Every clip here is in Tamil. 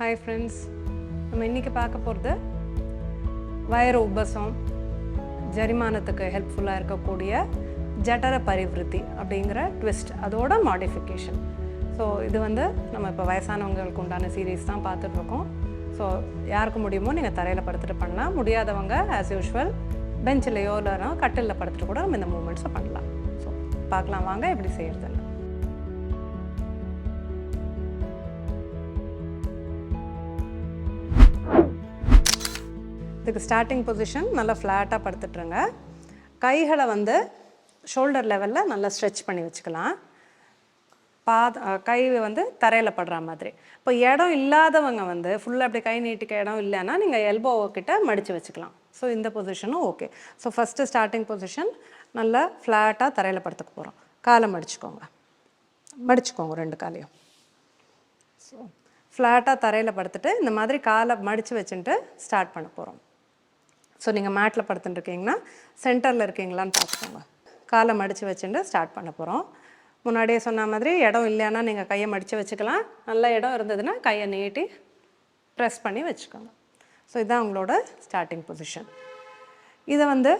ஹாய் ஃப்ரெண்ட்ஸ், நம்ம இன்றைக்கி பார்க்க போகிறது வயிறு உபசம் ஜரிமானத்துக்கு ஹெல்ப்ஃபுல்லாக இருக்கக்கூடிய ஜடர பரிவிருத்தி அப்படிங்கிற ட்விஸ்ட், அதோட மாடிஃபிகேஷன். ஸோ இது நம்ம இப்போ வயசானவங்களுக்கு உண்டான சீரீஸ் தான் பார்த்துட்ருக்கோம். ஸோ யாருக்கு முடியுமோ நீங்கள் தரையில் படுத்துட்டு பண்ணலாம், முடியாதவங்க ஆஸ் யூஷுவல் பெஞ்சிலையோ இல்லைனா கட்டிலில் படுத்துட்டு கூட நம்ம இந்த மூமெண்ட்ஸை பண்ணலாம். ஸோ பார்க்கலாம் வாங்க எப்படி செய்கிறதுன்னு. இதுக்கு ஸ்டார்டிங் பொசிஷன் நல்லா ஃப்ளாட்டாக படுத்துட்டுருங்க. கைகளை ஷோல்டர் லெவலில் நல்லா ஸ்ட்ரெச் பண்ணி வச்சுக்கலாம். கை தரையில் படுற மாதிரி. இப்போ இடம் இல்லாதவங்க ஃபுல்லாக அப்படி கை நீட்டிக்க இடம் இல்லைன்னா நீங்கள் எல்போக்கிட்ட மடித்து வச்சுக்கலாம். ஸோ இந்த பொசிஷனும் okay. So first starting position நல்லா ஃப்ளாட்டாக தரையில் படுத்துக்க போகிறோம். காலை மடிச்சுக்கோங்க ரெண்டு காலையும். ஸோ ஃப்ளாட்டாக தரையில் படுத்துட்டு இந்த மாதிரி காலை மடித்து வச்சுட்டு ஸ்டார்ட் பண்ண போகிறோம். ஸோ நீங்கள் மேட்டில் படுத்துட்டுருக்கீங்கன்னா சென்டரில் இருக்கீங்களான்னு பார்த்துக்கோங்க. காலை மடித்து வச்சுட்டு ஸ்டார்ட் பண்ண போகிறோம். முன்னாடியே சொன்ன மாதிரி இடம் இல்லைன்னா நீங்கள் கையை மடித்து வச்சுக்கலாம். நல்ல இடம் இருந்ததுன்னா கையை நீட்டி ப்ரெஸ் பண்ணி வச்சுக்கோங்க. ஸோ இதுதான் உங்களோட ஸ்டார்டிங் பொசிஷன். இதை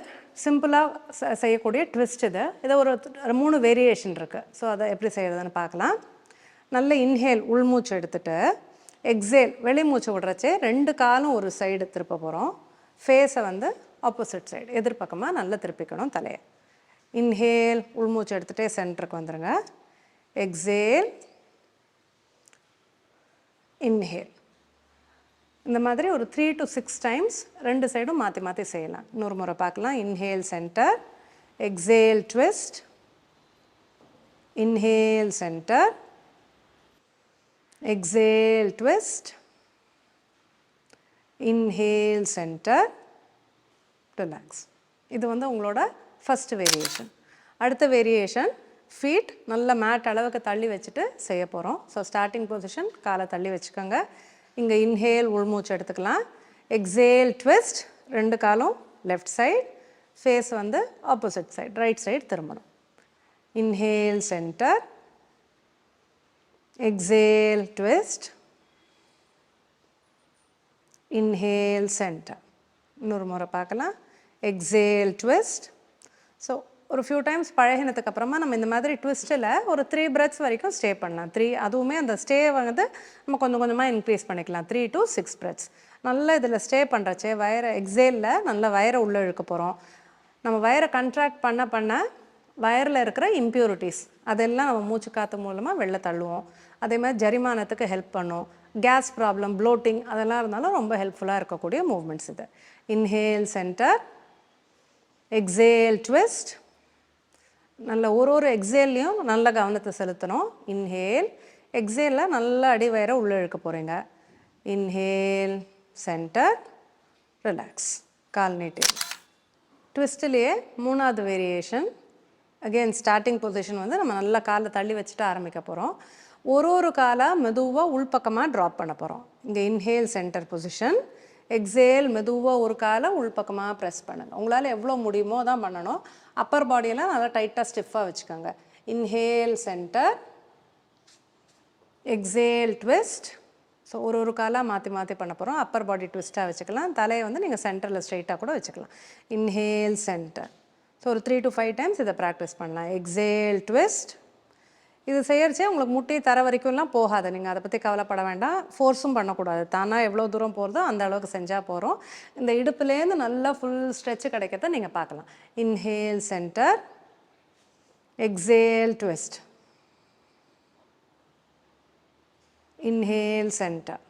சிம்பிளாக செய்யக்கூடிய ட்விஸ்ட் இதை ஒரு 3 வேரியேஷன் இருக்குது. ஸோ அதை எப்படி செய்கிறதுன்னு பார்க்கலாம். நல்ல இன்ஹேல் உள்மூச்சு எடுத்துகிட்டு எக்ஸேல் வெளிமூச்சு விடுறச்சே 2 காலும் ஒரு சைடு திருப்ப போகிறோம். ஃபேஸை ஆப்போசிட் சைடு எதிர்பக்கமாக நல்லா திருப்பிக்கணும் தலையை. இன்ஹேல் உள்மூச்சு எடுத்துகிட்டே சென்டருக்கு வந்துடுங்க. Exhale inhale. இந்த மாதிரி ஒரு 3 to 6 டைம்ஸ் 2 சைடும் மாற்றி மாற்றி செய்யலாம். இன்னொரு முறை பார்க்கலாம். Inhale centre, exhale twist, inhale centre, exhale twist, inhale center, relax. இது உங்களோட ஃபஸ்ட் வேரியேஷன். அடுத்த வேரியேஷன் ஃபீட் நல்ல மேட் அளவுக்கு தள்ளி வச்சுட்டு செய்ய போகிறோம். ஸோ ஸ்டார்டிங் பொசிஷன் காலை தள்ளி வச்சுக்கோங்க. இங்கே இன்ஹேல் உள்மூச்சு எடுத்துக்கலாம். எக்ஸேல் ட்விஸ்ட், 2 காலும் left side, face opposite side right side திரும்பணும். Inhale centre, exhale twist, inhale center. இன்னொரு முறை பார்க்கலாம். exhale twist. ஸோ ஒரு ஃபியூ டைம்ஸ் பழகினதுக்கு அப்புறமா நம்ம இந்த மாதிரி ட்விஸ்ட்டில் ஒரு 3 breaths வரைக்கும் ஸ்டே பண்ணலாம். 3 அதுவுமே அந்த ஸ்டே நம்ம கொஞ்சம் கொஞ்சமாக இன்க்ரீஸ் பண்ணிக்கலாம். 3 to 6 breaths. நல்லா இதில் ஸ்டே பண்ணுறச்சே வயரை எக்ஸேலில் நல்லா வயரை உள்ளே இழுக்க போகிறோம். நம்ம வயரை கண்ட்ராக்ட் பண்ண வயரில் இருக்கிற இம்ப்யூரிட்டிஸ் அதெல்லாம் நம்ம மூச்சு காற்று மூலமாக வெளில தள்ளுவோம். அதே மாதிரி ஜரிமானத்துக்கு ஹெல்ப் பண்ணும். கேஸ் ப்ராப்ளம், ப்ளோட்டிங் அதெல்லாம் இருந்தாலும் ரொம்ப ஹெல்ப்ஃபுல்லாக இருக்கக்கூடிய மூவ்மெண்ட்ஸ் இது. Inhale centre, exhale twist. நல்ல ஒரு எக்ஸேல்லையும் நல்ல கவனத்தை செலுத்தணும். இன்ஹேல், எக்ஸேலில் நல்ல அடி வயரை உள்ளே இழுக்க போகிறீங்க. இன்ஹேல் சென்டர், ரிலாக்ஸ், கால் நீட்டி. ட்விஸ்ட்லேயே 3வது வேரியேஷன். அகெயின் ஸ்டார்டிங் பொசிஷன் நம்ம நல்லா காலை தள்ளி வச்சுட்டு ஆரம்பிக்க போகிறோம். ஒரு காலாக மெதுவாக உள்பக்கமாக ட்ராப் பண்ண போகிறோம். இங்கே இன்ஹேல் சென்டர் பொசிஷன், எக்ஸேல் மெதுவாக ஒரு காலை உள்பக்கமாக ப்ரெஸ் பண்ணுங்கள். உங்களால் எவ்வளோ முடியுமோ தான் பண்ணணும். அப்பர் பாடியெல்லாம் நல்லா டைட்டாக ஸ்டிஃபாக வச்சுக்கோங்க. Inhale centre, exhale twist. So ஒரு காலாக மாற்றி பண்ண போகிறோம். அப்பர் பாடி ட்விஸ்ட்டாக வச்சுக்கலாம். தலையை நீங்கள் சென்டரில் ஸ்ட்ரைட்டாக கூட வச்சுக்கலாம். Inhale centre. ஸோ ஒரு 3 to 5 டைம்ஸ் இதை ப்ராக்டிஸ் பண்ணலாம். Exhale twist. இது செய்யறச்சே உங்களுக்கு முட்டி தர வரைக்கும்லாம் போகாது. நீங்கள் அதை பற்றி கவலைப்பட வேண்டாம். ஃபோர்ஸும் பண்ணக்கூடாது. தானாக எவ்வளோ தூரம் போகிறதோ அந்த அளவுக்கு செஞ்சால் போகிறோம். இந்த இடுப்புலேருந்து நல்லா ஃபுல் ஸ்ட்ரெச்சு கிடைக்கிறத நீங்கள் பார்க்கலாம். Inhale centre, exhale twist, inhale centre.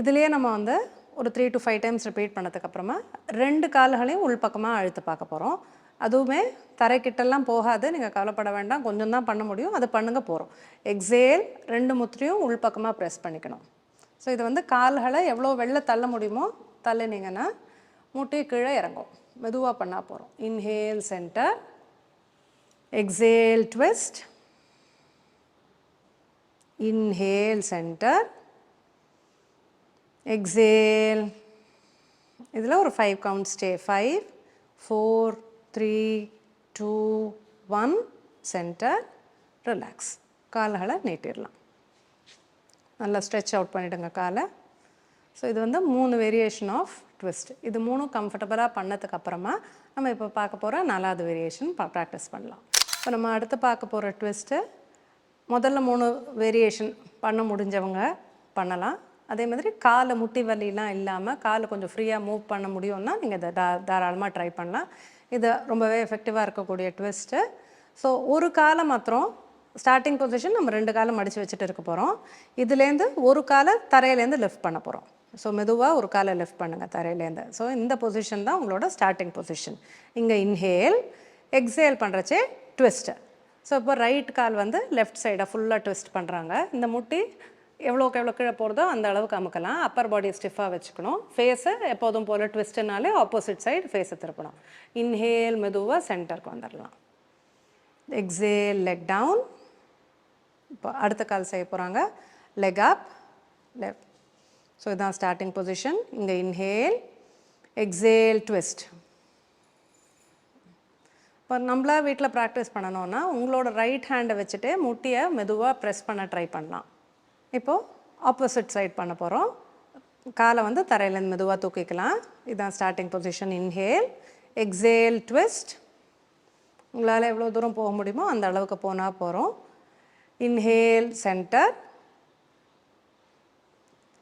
இதுலேயே நம்ம ஒரு 3 to 5 டைம்ஸ் ரிப்பீட் பண்ணதுக்கப்புறமா 2 கால்களையும் உள்பக்கமாக அழுத்து பார்க்க போகிறோம். அதுவுமே தரைக்கிட்டெல்லாம் போகாது. நீங்கள் கவலைப்பட வேண்டாம். கொஞ்சம் தான் பண்ண முடியும். அது பண்ணுங்க போகிறோம். எக்ஸேல் 2 முத்திரையும் உள்பக்கமாக ப்ரெஸ் பண்ணிக்கணும். ஸோ இது கால்களை எவ்வளோ வெளில தள்ள முடியுமோ தள்ளினீங்கன்னா முட்டி கீழே இறங்கும். மெதுவாக பண்ணால் போகிறோம். Inhale centre, exhale twist, inhale centre, exhale. இதில் ஒரு 5 கவுண்ட் ஸ்டே. 5, 4, 3, 2, 1 centre, relax. கால்களை நீட்டிடலாம். நல்லா ஸ்ட்ரெச் அவுட் பண்ணிவிடுங்க காலை. ஸோ இது வந்து 3 வேரியேஷன் ஆஃப் ட்விஸ்ட். இது 3 கம்ஃபர்டபுளாக பண்ணதுக்கப்புறமா நம்ம இப்போ பார்க்க போகிற 4வது வேரியேஷன் ப்ராக்டிஸ் பண்ணலாம். இப்போ நம்ம அடுத்து பார்க்க போகிற ட்விஸ்ட்டு முதல்ல 3 வேரியேஷன் பண்ண முடிஞ்சவங்க பண்ணலாம். அதே மாதிரி காலை முட்டி வலிலாம் இல்லாமல் காலை கொஞ்சம் ஃப்ரீயாக மூவ் பண்ண முடியும்னா நீங்கள் இதை தாராளமாக ட்ரை பண்ணலாம். இது ரொம்பவே எஃபெக்டிவாக இருக்கக்கூடிய ட்விஸ்ட்டு. ஸோ ஒரு காலை மாத்திரம் ஸ்டார்டிங் பொசிஷன் நம்ம 2 காலை மடித்து வச்சுட்டு இருக்க போகிறோம். இதுலேருந்து ஒரு காலை தரையிலேருந்து லிஃப்ட் பண்ண போகிறோம். ஸோ மெதுவாக ஒரு காலை லிஃப்ட் பண்ணுங்கள் தரையிலேருந்து. ஸோ இந்த பொசிஷன் தான் உங்களோட ஸ்டார்டிங் பொசிஷன். இங்கே இன்ஹேல், எக்ஸேல் பண்ணுறச்சே ட்விஸ்ட்டு. ஸோ இப்போ ரைட் கால் வந்து லெஃப்ட் சைடை ஃபுல்லாக ட்விஸ்ட் பண்ணுறாங்க. இந்த முட்டி எவ்வளோக்கு எவ்வளோ கீழே போகிறதோ அந்த அளவுக்கு அமுக்கலாம். அப்பர் பாடி ஸ்டிஃபாக வச்சுக்கணும். ஃபேஸை எப்போதும் போல் ட்விஸ்ட்டுனாலே ஆப்போசிட் சைடு ஃபேஸை திருப்பணும். இன்ஹேல், மெதுவாக சென்டருக்கு வந்துடலாம். Exhale, leg down. இப்போ அடுத்த கால் செய்ய போகிறாங்க. Leg up, left. ஸோ இதுதான் ஸ்டார்டிங் பொசிஷன். இங்கே இன்ஹேல், எக்ஸேல், ட்விஸ்ட். இப்போ நம்மளா வீட்டில் ப்ராக்டிஸ் பண்ணணுன்னா உங்களோட ரைட் ஹேண்டை வச்சுட்டு முட்டியை மெதுவாக ப்ரெஸ் பண்ண ட்ரை பண்ணலாம். இப்போது ஆப்போசிட் சைட் பண்ண போகிறோம். காலை வந்து தரையிலேருந்து மெதுவாக தூக்கிக்கலாம். இதுதான் starting position. Inhale, exhale, twist. உங்களால் எவ்வளோ தூரம் போக முடியுமோ அந்த அளவுக்கு போனால் போகிறோம். Inhale, center,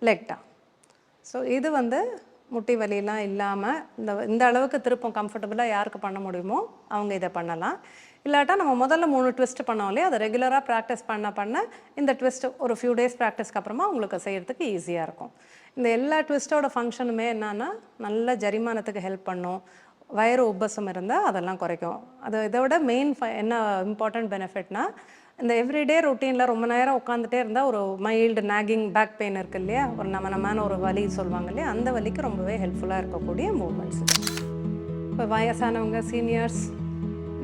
leg down. So இது வந்து முட்டி வலியெலாம் இல்லாமல் இந்த அளவுக்கு திருப்பம் கம்ஃபர்டபுளாக யாருக்கு பண்ண முடியுமோ அவங்க இதை பண்ணலாம். இல்லாட்டா நம்ம முதல்ல 3 ட்விஸ்ட் பண்ணோம் இல்லையா, அதை ரெகுலராக ப்ராக்டிஸ் பண்ண இந்த ட்விஸ்ட் ஒரு ஃபியூ டேஸ் ப்ராக்டிஸ்க்கு அப்புறமா உங்களுக்கு செய்கிறதுக்கு ஈஸியாக இருக்கும். இந்த எல்லா ட்விஸ்ட்டோட ஃபங்க்ஷனுமே என்னன்னா நல்ல ஜரிமானத்துக்கு ஹெல்ப் பண்ணும். வயிறு உப்பசம் இருந்தால் அதெல்லாம் குறைக்கும். அது இதோட மெயின் என்ன இம்பார்ட்டன்ட் பெனிஃபிட்னா, இந்த எவ்ரிடே ரொட்டீனில் ரொம்ப நேரம் உட்காந்துட்டே இருந்தால் ஒரு மைல்டு நாகிங் பேக் பெயின் இருக்குது இல்லையா, ஒரு நமமான ஒரு வலி சொல்லுவாங்க இல்லையா, அந்த வலிக்கு ரொம்பவே ஹெல்ப்ஃபுல்லாக இருக்கக்கூடிய மூவ்மெண்ட்ஸ். இப்போ வயசானவங்க, சீனியர்ஸ்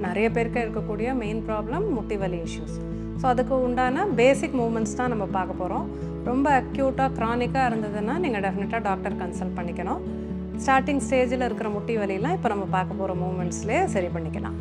நிறைய பேருக்கு இருக்கக்கூடிய மெயின் ப்ராப்ளம் முட்டி வலி இஷ்யூஸ். ஸோ அதுக்கு உண்டான பேசிக் மூவ்மெண்ட்ஸ் தான் நம்ம பார்க்க போகிறோம். ரொம்ப அக்யூட்டாக க்ரானிக்காக இருந்ததுன்னா நீங்கள் டெஃபினட்டாக டாக்டர் கன்சல்ட் பண்ணிக்கணும். ஸ்டார்டிங் ஸ்டேஜில் இருக்கிற முட்டி வலியெலாம் இப்போ நம்ம பார்க்க போகிற மூவ்மெண்ட்ஸ்லேயே சரி பண்ணிக்கலாம்.